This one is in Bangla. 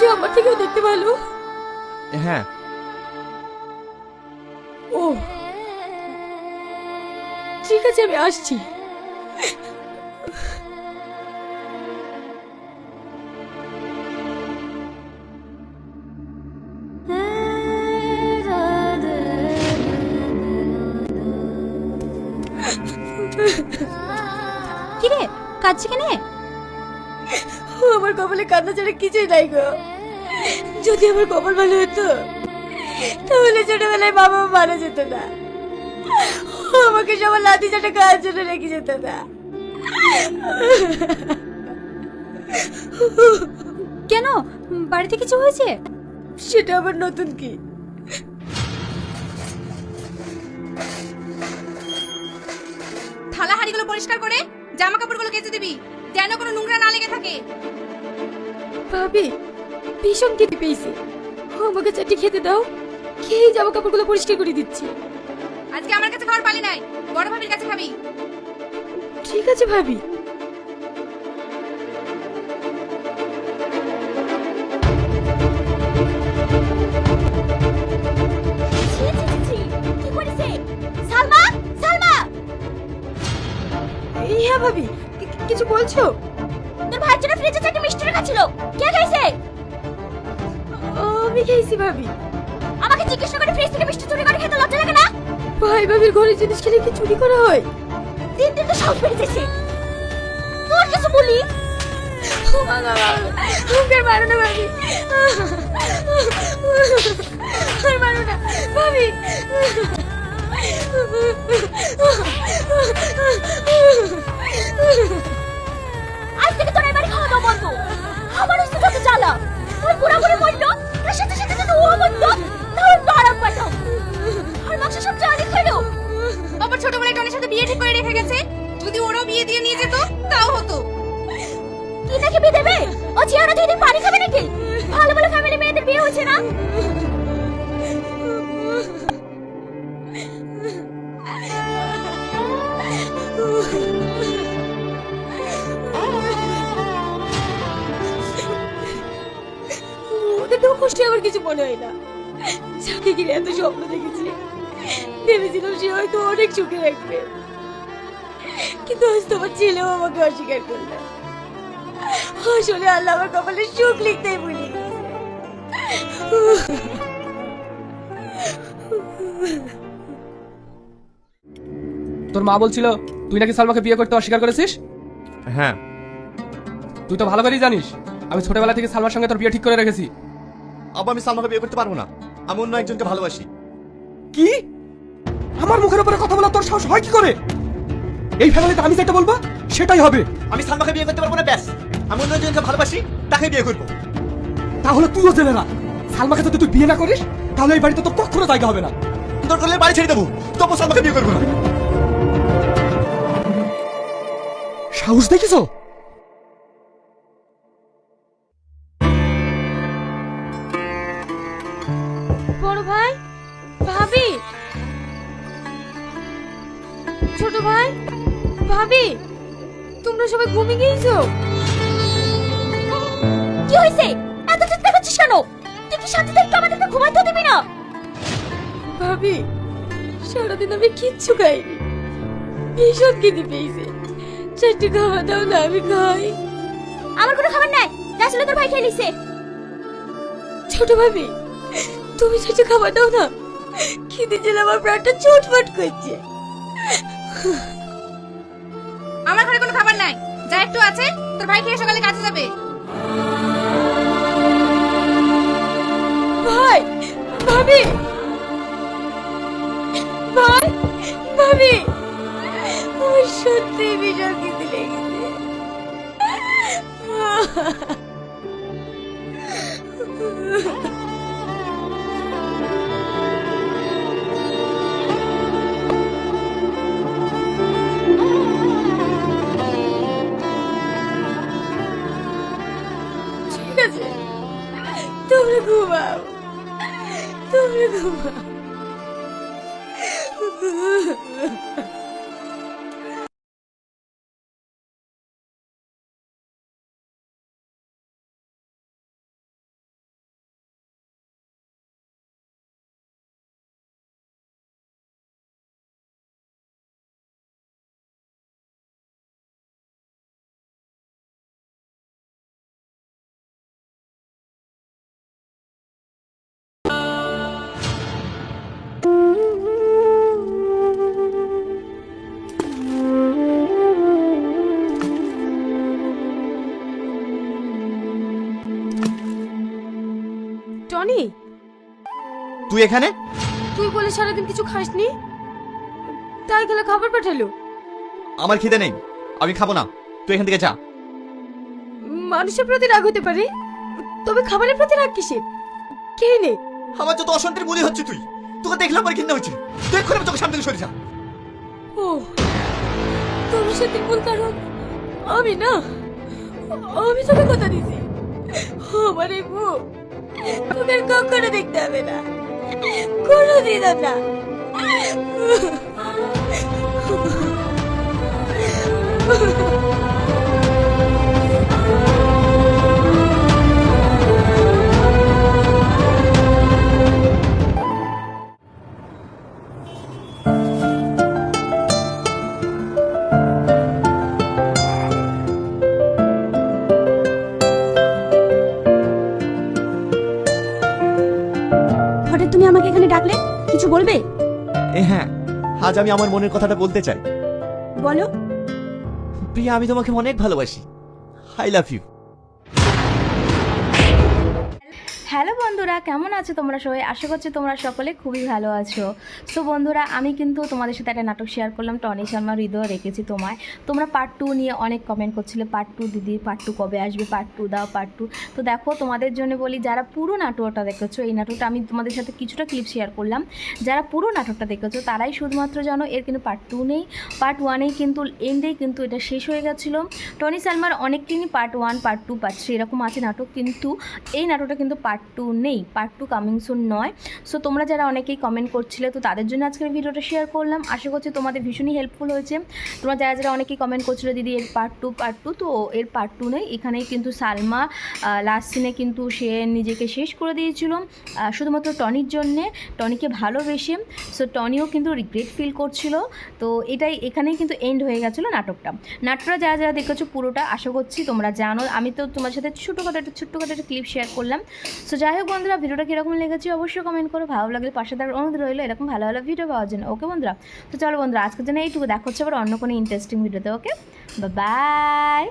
সে আমার থেকেও দেখতে ভালো। হ্যাঁ। ও ঠিক আছে, আমি আসছি। কিরে কাঁদছি কেনে? আমার কপালে কান্না ছাড়া কিছুই নাই গো। যদি আমার কপাল ভালো হতো তাহলে ছোটবেলায় বাবা মা মারা যেত না, আমাকে সবার লাঠি চাটা খাওয়ার জন্য রেখে যেত না। কেন, বাড়িতে কিছু হয়েছে? সেটা আবার নতুন কি? থালা হাঁড়িগুলো পরিষ্কার করে জামা কাপড়গুলো কেচে দিবি, যেন কোনো নোংরা না লেগে থাকে। ভাবি ভীষণ খেতে পেয়েছি, আমাকে চারটি খেতে দাও, খেয়ে জামা কাপড়গুলো পরিষ্কার করে দিচ্ছি। আজকে আমার কাছে খাওয়ার পালি নাই, বড় ভাবির কাছে খাবি। ঠিক আছে ভাবি। কি করেছে? সালমা, সালমা! হ্যাঁ ভাবি, কিছু বলছো? তোর ভাইয়ের জন্য ফ্রিজে চারটে মিষ্টি রাখা ছিল, কে খাইছে? আমি খেয়েছি ভাবি। আমাকে জিজ্ঞেস করে ফ্রিজ থেকে মিষ্টি চুরি করে খেতে লজ্জা লাগে না? ভাই ভাবির ঘরের জিনিস খেলে কি চুরি করা হয়? দিন দিন তো সাহস বেড়ে যাচ্ছে। তোর কিছু বলি? ওকে মারো না ভাবি, আর মারো না ভাবি। আজ থেকে তোর এবারে খাওয়া দাওয়া বন্ধ। আমার হচ্ছে কত জ্বালা। ওই বুড়া বুড়ি মরলো, তার সাথে সাথে যদি ও মরতো তাহলে তো আরাম পাইতাম। আর মাংস সব জানি খাইলো। আবার ছোটবেলায় টনের সাথে বিয়ে ঠিক করে রেখে গেছে, যদি ওরও বিয়ে দিয়ে নিয়ে যেত তাও হতো। কি নাকি বিয়ে দেবে? ও চেহারা দিয়ে দিন পানি খাবে নাকি? ভালো ভালো ফ্যামিলি মেয়েদের বিয়ে হচ্ছে না। ওদের তো কষ্টে আমার কিছু মনে হয় না। যাকে ঘিরে এত স্বপ্ন দেখেছি, ভেবেছিলাম সে হয়তো অনেক সুখে রাখবে, কিন্তু আজ তোমার ছেলেও আমাকে অস্বীকার করলো। আসলে আল্লাহ আমার কপালে সুখ লিখতেই ভুলে গেছে। তোর মা বলছিল তুই নাকি সালমাকে বিয়ে করতে অস্বীকার করেছিস। হ্যাঁ। তুই তো ভালো করেই জানিস আমি ছোটবেলা থেকে সালমার সঙ্গে তোর বিয়ে ঠিক করে রেখেছি। আব্বা, আমি সালমাকে বিয়ে করতে পারবো না। আমি অন্য একজনকে ভালোবাসি। কি? আমার মুখের উপরে কথা বলা তোর সাহস হয় কি করে? এই ফ্যামিলিতে আমি যেটা বলবো সেটাই হবে। আমি সালমাকে বিয়ে করতে পারবো না, ব্যাস। আমি অন্য একজনকে ভালোবাসি, তাকে বিয়ে করবো। তাহলে তুইও জেনে না, সালমাকে যদি তুই বিয়ে না করিস তাহলে এই বাড়িতে তোর কখনো জায়গা হবে না। তোর করলে বাড়ি ছেড়ে দেবো, তবু সালমাকে বিয়ে করবো না। সাহস দেখিছো? বড় ভাই, ভাবি, ছোট ভাই, ভাবি, তোমরা সবাই ঘুমিয়ে গিয়েছো? কি হয়েছে? এত চিৎকার করছিস কেন? তুই কি শান্তিতে একটু আমাদেরকে ঘুমাতে দিবি না? ভাবি, সারাদিন আমি কিচ্ছু খাইনি, ভীষণ খিদে পেয়েছে, চারটে খাওয়া দাও না, আমি খাই। আমার কোনো খাবার নাই, যা ছিল তোর ভাই খেয়ে নিছে। ছোট ভাবি, তুমি চারটে খাবার দাও না, খিদে জেলে আমার প্রাণটা ছটফট করছে। আমার ঘরে কোনো খাবার নাই, যা একটু আছে তোর ভাই খেয়ে সকালে কাজে যাবে। ভাই, ভাবি, ভাই, ভাবি, আমার সত্যি ভীষণ খিদে লেগেছে। ঠিক আছে, তোমরা ঘুমাও, তোমরা ঘুমাও। টনি, তুই এখানে? তুই বলে সারাদিন কিছু খাসনি, তাই গেলে খাবার পাঠালো। আমার খিদে নেই, আমি খাবো না, তুই এখান থেকে যা। মানুষের প্রতি রাগ হতে পারে, তবে খাবারের প্রতি রাগ কিসের? খেয়ে নে। আমার যত অশান্তির মনে হচ্ছে, তুই তোকে দেখলাম আমার ঘৃণা হচ্ছে। তুই এক্ষুনি আমি তোকে সামনে থেকে সরে যা। ও, তোর সাথে মূল কারণ আমি না, আমি তোকে কথা দিছি, আমার এই মুখ তোকে আর কখনো দেখতে হবে না, কোনোদিন না। হঠাৎ তুমি আমাকে এখানে ডাকলে, কিছু বলবে? হ্যাঁ, আজ আমি আমার মনের কথাটা বলতে চাই। বলো। প্রিয়া, আমি তোমাকে অনেক ভালোবাসি। I love you. হ্যালো বন্ধুরা, কেমন আছো তোমরা সবাই? আশা করছি তোমরা সকলে খুবই ভালো আছো। সো বন্ধুরা, আমি কিন্তু তোমাদের সাথে একটা নাটক শেয়ার করলাম, টনি শর্মা হৃদয় রেখেছি তোমায়। তোমরা পার্ট 2 নিয়ে অনেক কমেন্ট করছিলে, পার্ট 2 দিদি, পার্ট 2 কবে আসবে, পার্ট 2 দাও, পার্ট 2। তো দেখো, তোমাদের জন্য বলি, যারা পুরো নাটকটা দেখেছো, এই নাটকটা আমি তোমাদের সাথে কিছুটা ক্লিপ শেয়ার করলাম, যারা পুরো নাটকটা দেখেছো তারাই শুধুমাত্র জানো এর কিন্তু পার্ট 2 নেই। পার্ট 1এই কিন্তু এন্ডেই কিন্তু এটা শেষ হয়ে গেছিলো। টনি শর্মার অনেকদিনই পার্ট 1, পার্ট 2, পার্ট 3 এরকম আছে নাটক, কিন্তু এই নাটকটা কিন্তু পার্ট 2 নেই, পার্ট 2 কামিং সুন নয়। সো তোমরা যারা অনেকেই কমেন্ট করছিলে, তো তাদের জন্য আজকের ভিডিওটা শেয়ার করলাম। আশা করছি তোমাদের ভীষণই হেল্পফুল হয়েছে। তোমরা যারা যারা অনেকেই কমেন্ট করছিলে দিদি এর পার্ট 2, তো এর পার্ট 2 নেই। এখানেই কিন্তু সালমা লাস্ট সিনে কিন্তু সে নিজেকে শেষ করে দিয়েছিল শুধুমাত্র টনির জন্যে, টনিকে ভালোবেসে। সো টনিও কিন্তু রিগ্রেট ফিল করছিল। তো এখানেই কিন্তু এন্ড হয়ে গেছিলো নাটকটা। নাটকটা যারা যারা দেখেছো পুরোটা আশা করছি তোমরা জানো। আমি তো তোমার সাথে ছোটোখাটো একটা ক্লিপ শেয়ার করলাম। সো যাই হোক বন্ধুরা, ভিডিওটা কীরকম লেগেছে অবশ্যই কমেন্ট করো। ভালো লাগলে পাশে থাকার অনুরোধ রইলো এরকম ভালো ভালো ভিডিও পাওয়ার জন্য। ওকে বন্ধুরা, তো চলো বন্ধুরা, আজকের জন্য এইটুকু। দেখা হচ্ছে আবার অন্য কোনো ইন্টারেস্টিং ভিডিওতে। ওকে, বাই।